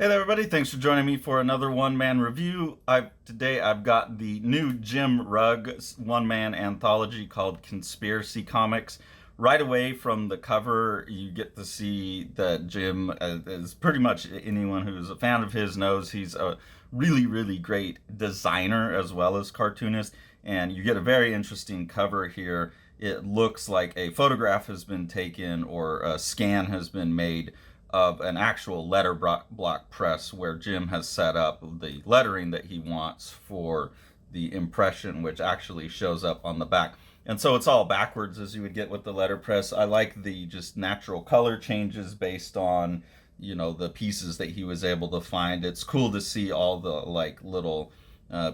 Hey there, everybody. Thanks for joining me for another one-man review. Today I've got the new Jim Rugg one-man anthology called Conspiracy Comics. Right away from the cover, you get to see that Jim, as pretty much anyone who's a fan of his knows, he's a really, really great designer as well as cartoonist. And you get a very interesting cover here. It looks like a photograph has been taken or a scan has been made of an actual letter block press where Jim has set up the lettering that he wants for the impression, which actually shows up on the back. And so it's all backwards as you would get with the letterpress. I like the just natural color changes based on, the pieces that he was able to find. It's cool to see all the like little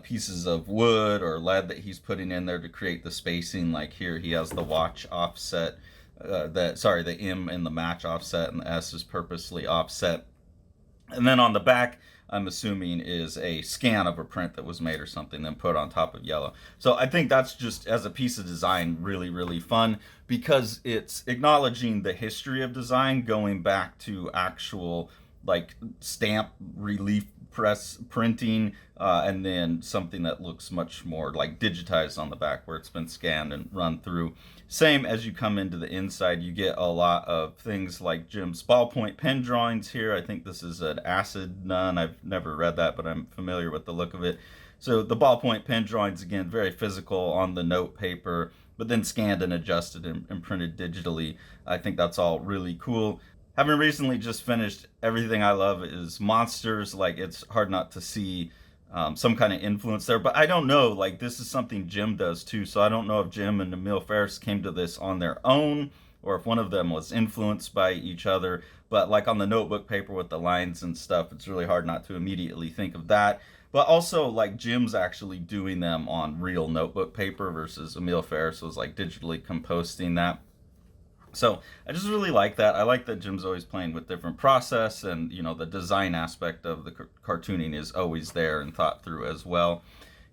pieces of wood or lead that he's putting in there to create the spacing. Like here, he has the watch offset. The M in the match offset and the S is purposely offset. And then on the back, I'm assuming is a scan of a print that was made or something, then put on top of yellow. So I think that's just as a piece of design really, really fun because it's acknowledging the history of design going back to actual like stamp relief press printing, and then something that looks much more like digitized on the back where it's been scanned and run through. Same as you come into the inside, you get a lot of things like Jim's ballpoint pen drawings here. I think this is an acid nun. I've never read that, but I'm familiar with the look of it. So the ballpoint pen drawings, again, very physical on the note paper, but then scanned and adjusted and printed digitally. I think that's all really cool. Having recently just finished Everything I Love is Monsters, like it's hard not to see some kind of influence there. But I don't know, like this is something Jim does too. So I don't know if Jim and Emil Ferris came to this on their own or if one of them was influenced by each other. But like on the notebook paper with the lines and stuff, it's really hard not to immediately think of that. But also like Jim's actually doing them on real notebook paper versus Emil Ferris was like digitally composting that. So I just really like that. I like that Jim's always playing with different process, and the design aspect of the cartooning is always there and thought through as well.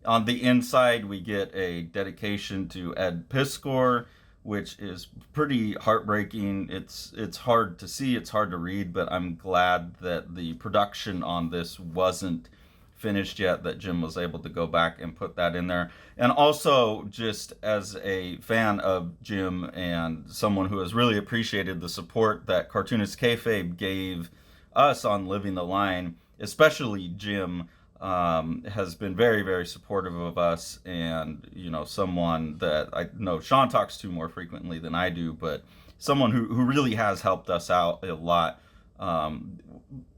On the inside, we get a dedication to Ed Piskor, which is pretty heartbreaking. It's hard to see, it's hard to read, but I'm glad that the production on this wasn't finished yet, that Jim was able to go back and put that in there. And also, just as a fan of Jim and someone who has really appreciated the support that Cartoonist Kayfabe gave us on Living the Line, especially Jim, has been very, very supportive of us, and someone that I know Sean talks to more frequently than I do, but someone who really has helped us out a lot.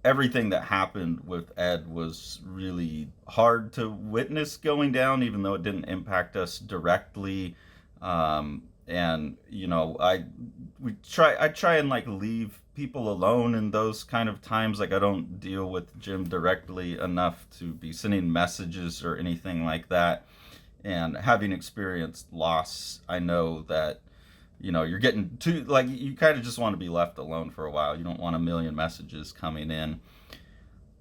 Everything that happened with Ed was really hard to witness going down, even though it didn't impact us directly. And I try and like leave people alone in those kind of times. Like I don't deal with Jim directly enough to be sending messages or anything like that. And having experienced loss, I know that you're getting too, like, you kind of just want to be left alone for a while. You don't want a million messages coming in.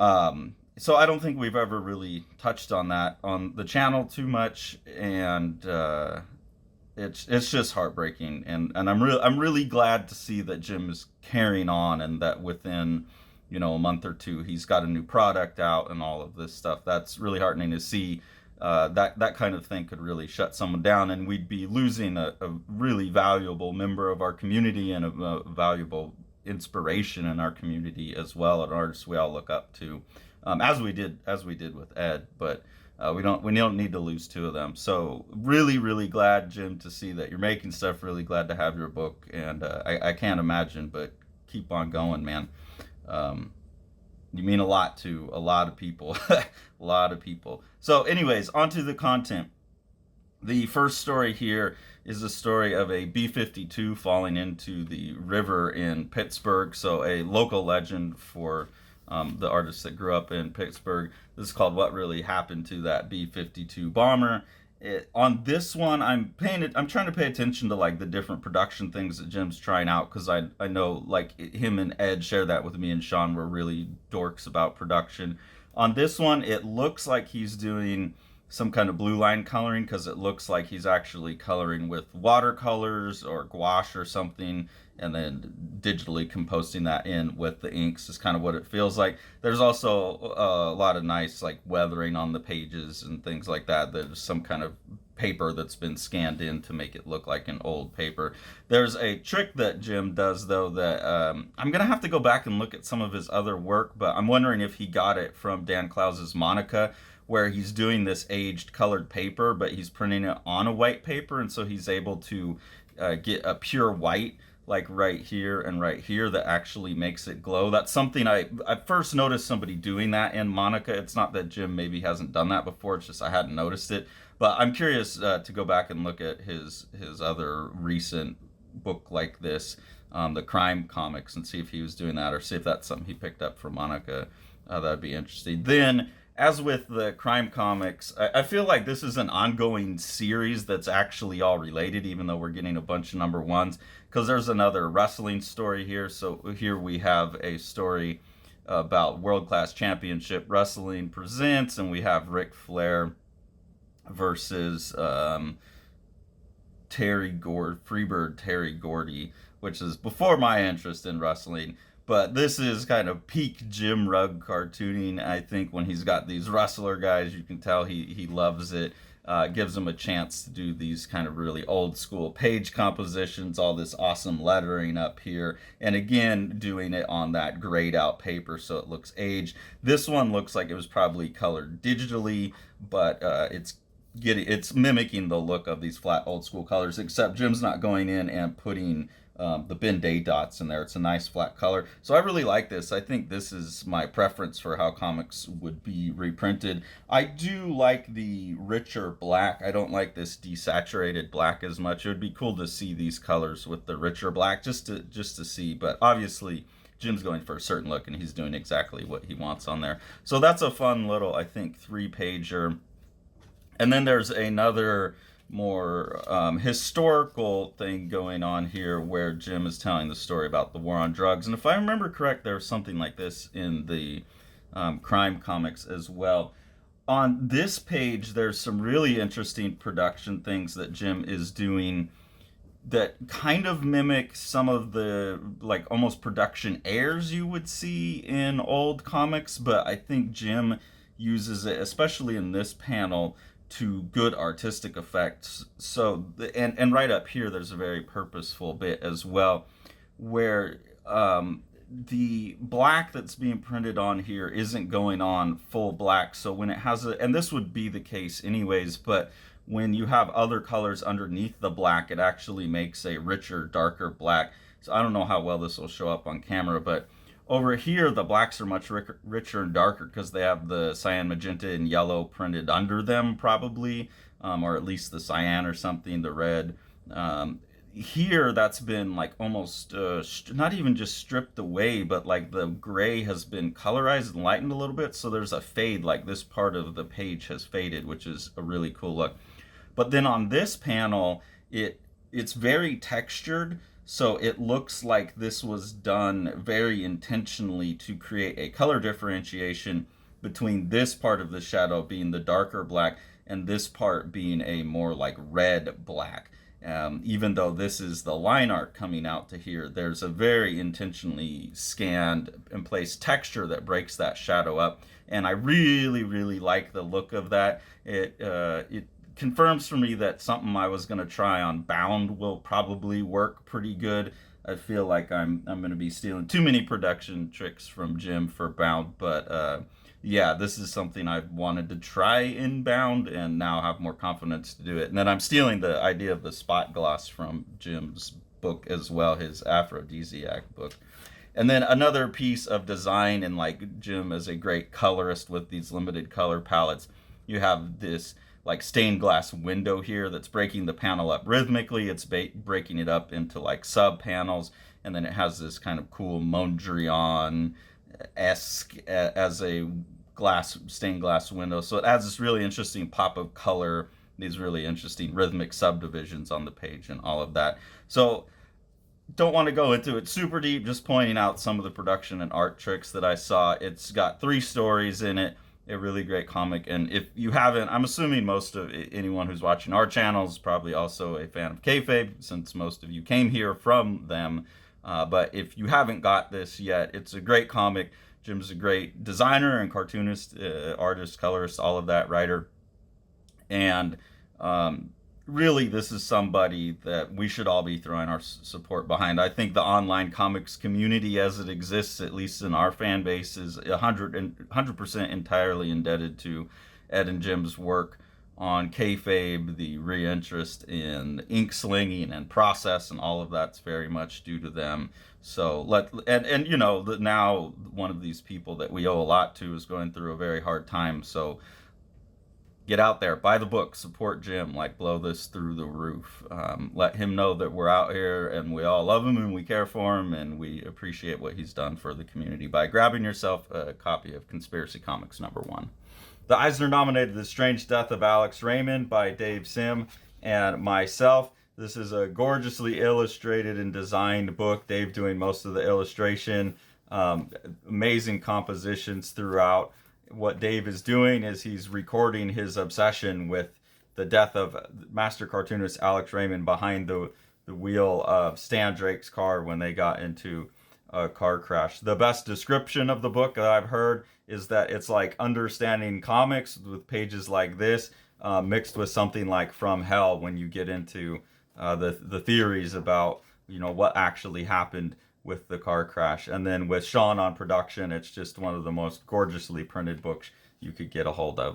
So I don't think we've ever really touched on that on the channel too much, and it's just heartbreaking. And I'm really glad to see that Jim is carrying on, and that within a month or two he's got a new product out and all of this stuff. That's really heartening to see. That kind of thing could really shut someone down, and we'd be losing a really valuable member of our community and a valuable inspiration in our community as well, an artist we all look up to, as we did with Ed. But we don't need to lose two of them. So really, really glad, Jim, to see that you're making stuff. Really glad to have your book, and I can't imagine, but keep on going, man. You mean a lot to a lot of people. A lot of people. So anyways, onto the content. The first story here is a story of a B-52 falling into the river in Pittsburgh. So a local legend for the artists that grew up in Pittsburgh. This is called What Really Happened to That B-52 Bomber. On this one, I'm trying to pay attention to like the different production things that Jim's trying out, because I know like him and Ed share that with me, and Sean were really dorks about production. On this one, it looks like he's doing some kind of blue line coloring, because it looks like he's actually coloring with watercolors or gouache or something, and then digitally composting that in with the inks is kind of what it feels like. There's also a lot of nice like weathering on the pages and things like that. There's some kind of paper that's been scanned in to make it look like an old paper. There's a trick that Jim does though that I'm gonna have to go back and look at some of his other work, but I'm wondering if he got it from Dan Clowes's Monica, where he's doing this aged colored paper, but he's printing it on a white paper, and so he's able to get a pure white like right here and right here that actually makes it glow. That's something I first noticed somebody doing that in Monica. It's not that Jim maybe hasn't done that before, it's just I hadn't noticed it. But I'm curious to go back and look at his other recent book like this, the crime comics, and see if he was doing that, or see if that's something he picked up from Monica. That'd be interesting. Then, as with the crime comics, I feel like this is an ongoing series that's actually all related, even though we're getting a bunch of number ones, because there's another wrestling story here. So here we have a story about World Class Championship Wrestling presents, and we have Ric Flair versus Freebird Terry Gordy, which is before my interest in wrestling. But this is kind of peak Jim Rugg cartooning. I think when he's got these wrestler guys, you can tell he loves it. Gives them a chance to do these kind of really old school page compositions, all this awesome lettering up here, and again doing it on that grayed out paper so it looks aged. This one looks like it was probably colored digitally, but it's mimicking the look of these flat old school colors, except Jim's not going in and putting the Ben Day dots in there. It's a nice flat color. So I really like this. I think this is my preference for how comics would be reprinted. I do like the richer black. I don't like this desaturated black as much. It would be cool to see these colors with the richer black just to see, but obviously Jim's going for a certain look and he's doing exactly what he wants on there. So that's a fun little, I think, 3-pager. And then there's another more historical thing going on here where Jim is telling the story about the war on drugs. And if I remember correct, there was something like this in the crime comics as well. On this page, there's some really interesting production things that Jim is doing that kind of mimic some of the like almost production errors you would see in old comics, but I think Jim uses it, especially in this panel, to good artistic effects. So and right up here there's a very purposeful bit as well where the black that's being printed on here isn't going on full black. So when it has and this would be the case anyways, but when you have other colors underneath the black, it actually makes a richer, darker black. So I don't know how well this will show up on camera, but over here, the blacks are much richer and darker because they have the cyan, magenta, and yellow printed under them, probably, or at least the cyan or something, the red. Here, that's been like almost not even just stripped away, but like the gray has been colorized and lightened a little bit. So there's a fade, like this part of the page has faded, which is a really cool look. But then on this panel, it's very textured. So it looks like this was done very intentionally to create a color differentiation between this part of the shadow being the darker black and this part being a more like red black. Even though this is the line art coming out to here, there's a very intentionally scanned and placed texture that breaks that shadow up. And I really, really like the look of that. It confirms for me that something I was going to try on Bound will probably work pretty good. I feel like I'm going to be stealing too many production tricks from Jim for Bound, but yeah, this is something I've wanted to try in Bound and now have more confidence to do it. And then I'm stealing the idea of the spot gloss from Jim's book as well, his Aphrodisiac book. And then another piece of design, and like Jim is a great colorist with these limited color palettes, you have this like stained glass window here that's breaking the panel up rhythmically. It's breaking it up into like sub panels, and then it has this kind of cool Mondrian-esque as a stained glass window. So it adds this really interesting pop of color, these really interesting rhythmic subdivisions on the page and all of that. So don't want to go into it super deep, just pointing out some of the production and art tricks that I saw. It's got 3 stories in it. a really great comic. And if you haven't, I'm assuming most of anyone who's watching our channel is probably also a fan of kayfabe, since most of you came here from them. But if you haven't got this yet, it's a great comic. Jim's a great designer and cartoonist, artist, colorist, all of that, writer. And really, this is somebody that we should all be throwing our support behind. I think the online comics community as it exists, at least in our fan base, is 100% entirely indebted to Ed and Jim's work on kayfabe. The reinterest in ink slinging and process and all of that's very much due to them. So you know, now one of these people that we owe a lot to is going through a very hard time. So get out there, buy the book, support Jim, like blow this through the roof. Let him know that we're out here and we all love him and we care for him and we appreciate what he's done for the community by grabbing yourself a copy of Conspiracy Comics #1. The Eisner nominated The Strange Death of Alex Raymond by Dave Sim and myself. This is a gorgeously illustrated and designed book, Dave doing most of the illustration. Amazing compositions throughout. What Dave is doing is he's recording his obsession with the death of master cartoonist Alex Raymond behind the wheel of Stan Drake's car when they got into a car crash. The best description of the book that I've heard is that it's like understanding comics with pages like this, mixed with something like From Hell when you get into the theories about, you know, what actually happened with the car crash. And then with Sean on production, it's just one of the most gorgeously printed books you could get a hold of.